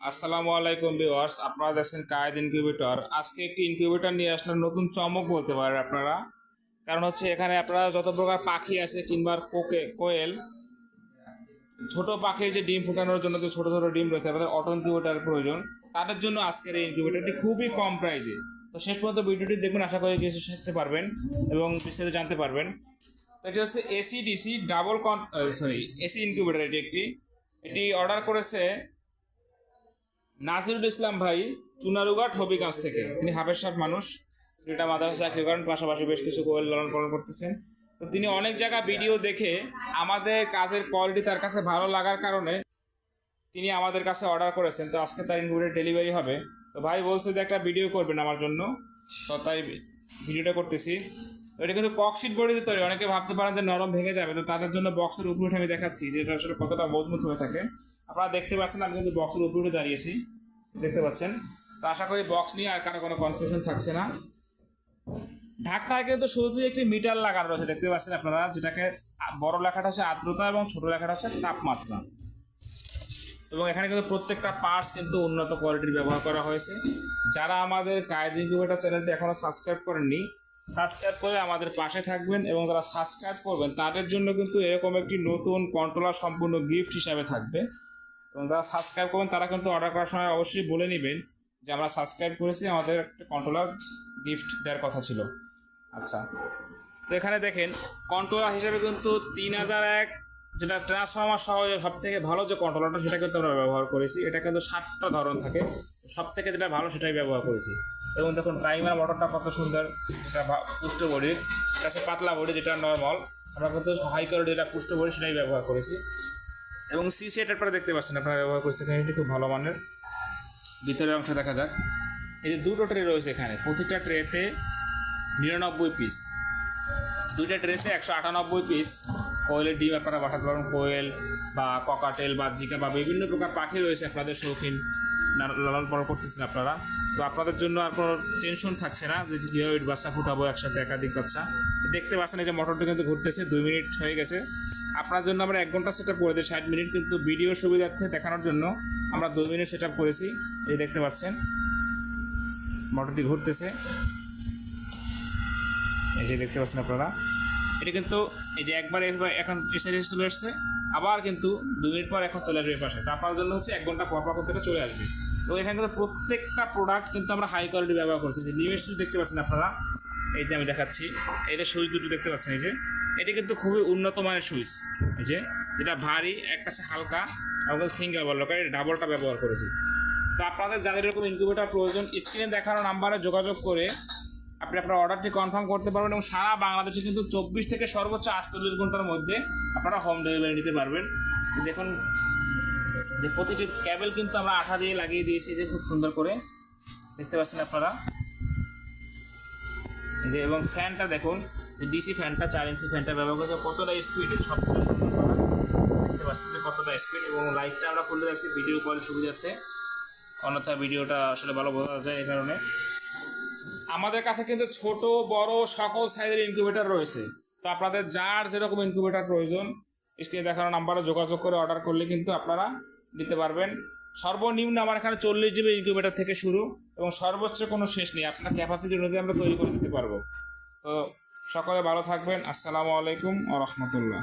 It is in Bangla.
আসসালামু আলাইকুম ভিউয়ার্স, আপনারা দেখছেন কায়েদ ইনকিউবেটর। আজকে একটি ইনকিউবেটর নিয়ে আসলাম, নতুন চমক বলতে পারেন আপনারা। কারণ হচ্ছে এখানে আপনারা যত প্রকার পাখি আছে কিংবা কোয়েল, ছোট পাখির যে ডিম ফোটানোর জন্য যে ছোট ছোট ডিম রয়েছে আপনাদের অটো ইনকিউবেটার প্রয়োজন, তাদের জন্য আজকের এই ইনকিউবেটরটি খুবই কম প্রাইসে। তো শেষ পর্যন্ত ভিডিওটি দেখবেন, আশা করি কিছু শিখতে পারবেন এবং বিস্তারিত জানতে পারবেন। তো এটি হচ্ছে এসি ডাবল এসি ইনকিউবেটর। এটি অর্ডার করেছে নাজিরুল ইসলাম ভাই, চুনারুঘাট হবিগঞ্জ থেকে। তিনি হাফেজ সাহেব মানুষ, এটা মাদ্রাসা চাকরি করেন, পাশাপাশি বেশ কিছু কোয়েল লালন পালন করতেছেন। তো তিনি অনেক জায়গা ভিডিও দেখে আমাদের কাজের কোয়ালিটি তার কাছে ভালো লাগার কারণে তিনি আমাদের কাছে অর্ডার করেছেন। তো আজকে তার ইনকিউবেটর ডেলিভারি হবে। তো ভাই বলছে যে একটা ভিডিও করবেন আমার জন্য, তো তাই ভিডিওটা করতেছি। তো এটা কিন্তু ককশিট বডিতে তৈরি। অনেকে ভাবতে পারেন যে নরম ভেঙে যাবে, তো তাদের জন্য বক্সের উপরে উঠে আমি দেখাচ্ছি যে এটা আসলে কতটা মজবুত হয়ে থাকে। আপনারা দেখতে পাচ্ছেন আমি কিন্তু বক্সের উপরে উঠে দাঁড়িয়েছি, দেখতে পাচ্ছেন। তো আশা করি বক্স নিয়ে আর কারো কোনো কনফিউশন থাকছে না। ঢাকনায় কিন্তু শুধু একটি মিটার লাগানো রয়েছে, দেখতে পাচ্ছেন আপনারা, যেটাকে বড় লেখাটা হচ্ছে আর্দ্রতা এবং ছোট লেখাটা হচ্ছে তাপমাত্রা। এবং এখানে কিন্তু প্রত্যেকটা পার্টস কিন্তু উন্নত কোয়ালিটির ব্যবহার করা হয়েছে। যারা আমাদের কায়েদ ইনকিউবেটর চ্যানেলটি এখনও সাবস্ক্রাইব করেননি, সাবস্ক্রাইব করে আমাদের পাশে থাকবেন। এবং যারা সাবস্ক্রাইব করবেন তাদের জন্য কিন্তু এরকম একটি নতুন কন্ট্রোলার সম্পূর্ণ গিফট হিসাবে থাকবে। এবং যারা সাবস্ক্রাইব করবেন তারা কিন্তু অর্ডার করার সময় অবশ্যই বলে নেবেন যে আমরা সাবস্ক্রাইব করেছি, আমাদের একটা কন্ট্রোলার গিফট দেওয়ার কথা ছিল। আচ্ছা, তো এখানে দেখেন কন্ট্রোলার হিসেবে কিন্তু 3001, যেটা ট্রান্সফর্মার সহ সব থেকে ভালো যে কন্ট্রোলারটা, সেটা কিন্তু আমরা ব্যবহার করেছি। এটা কিন্তু 7টা ধরন থাকে, সব থেকে যেটা ভালো সেটাই ব্যবহার করেছি। এবং দেখুন প্রাইমার মোটরটা কত সুন্দর, যেটা পুষ্ট বডির, এটা হচ্ছে পাতলা বডি যেটা নর্মাল। আমরা কিন্তু হাই কোয়ালিটি যেটা পুষ্ট বডি সেটাই ব্যবহার করেছি। এবং সি সেটের পরে দেখতে পাচ্ছেন আপনারা ব্যবহার করেছে, এখানে এটি খুব ভালো মানের। ভিতরের অংশ দেখা যাক। এই যে দুটো ট্রে রয়েছে এখানে, প্রতিটা ট্রেতে 99 পিস, দুইটা ট্রেতে 198 পিস কোয়েলের ডিম আপনারা পাঠাতে পারবেন। কোয়েল বা ককাটেল বা জিকা বা বিভিন্ন প্রকার পাখি রয়েছে আপনাদের শৌখিন লালন পালন করতেছেন আপনারা। তো আপনাদের জন্য আর কোনো টেনশন থাকছে না যে কীভাবে বাচ্চা ফুটাবো একসাথে একাধিক বাচ্চা। দেখতে পাচ্ছেন এই যে মোটরটা কিন্তু ঘুরতেছে, 2 মিনিট হয়ে গেছে। আপনার জন্য আমরা 1 ঘন্টা সেট আপ করে দিই, 60 মিনিট, কিন্তু ভিডিও সুবিধার্থে দেখানোর জন্য আমরা 2 মিনিট সেট আপ করেছি। এই দেখতে পাচ্ছেন মোটরটি ঘুরতেছে, এই যে দেখতে পাচ্ছেন আপনারা। এটা কিন্তু এই যে একবার এখন এসে চলে আসছে, আবার কিন্তু 2 মিনিট পর এখন চলে আসবে এই পাশে। আপনার জন্য হচ্ছে 1 ঘন্টা পর পর থেকে চলে আসবে। তো এখানে কিন্তু প্রত্যেকটা প্রোডাক্ট কিন্তু আমরা হাই কোয়ালিটি ব্যবহার করছি। যে নিউ সুইচ দেখতে পাচ্ছেন আপনারা, এই যে আমি দেখাচ্ছি, এই যে সুইচ দুটো দেখতে পাচ্ছেন, এই যে এটি কিন্তু খুবই উন্নত মানের সুইচ। এই যে যেটা ভারী, একটা হালকা, এবং সিঙ্গেল বল লোকের ডাবলটা ব্যবহার করেছি। তো আপনাদের যাদের এরকম ইনকিউবেটর প্রয়োজন, স্ক্রিনে দেখানো নাম্বারে যোগাযোগ করে আপনি আপনার অর্ডারটি কনফার্ম করতে পারবেন। এবং সারা বাংলাদেশে কিন্তু 24 থেকে সর্বোচ্চ 48 ঘন্টার মধ্যে আপনারা হোম ডেলিভারি নিতে পারবেন। দেখুন যে প্রতিটি ক্যাবেল কিন্তু আমরা আঠা দিয়ে লাগিয়ে দিয়েছি, যে খুব সুন্দর করে দেখতে পাচ্ছেন আপনারা। যে এবং ফ্যানটা দেখুন, যে ডিসি ফ্যানটা, 4 ইঞ্চি ফ্যানটা ব্যবহার করছে, কতটা স্পিড, সব থেকে সুন্দর করা দেখতে পাচ্ছেন যে কতটা স্পিড। এবং লাইটটা আমরা খুলে রাখছি ভিডিও কোয়ালিটি সুবিধার্থে, অন্যথা ভিডিওটা আসলে ভালো বোঝা যায়। এই কারণে আমাদের কাছে কিন্তু ছোট বড় সকল সাইজের ইনকিউবেটর রয়েছে। তো আপনাদের যার যেরকম ইনকিউবেটর প্রয়োজন, স্ক্রিনে দেখানো নাম্বারে যোগাযোগ করে অর্ডার করলে কিন্তু আপনারা নিতে পারবেন। সর্বনিম্ন আমার এখানে 40 জিবি ইনকিউবেটর থেকে শুরু, এবং সর্বোচ্চ কোনো শেষ নেই, আপনার ক্যাপাসিটি অনুযায়ী আমরা তৈরি করে দিতে পারবো। তো সকলে ভালো থাকবেন। আসসালামু আলাইকুম ওয়া রাহমাতুল্লাহ।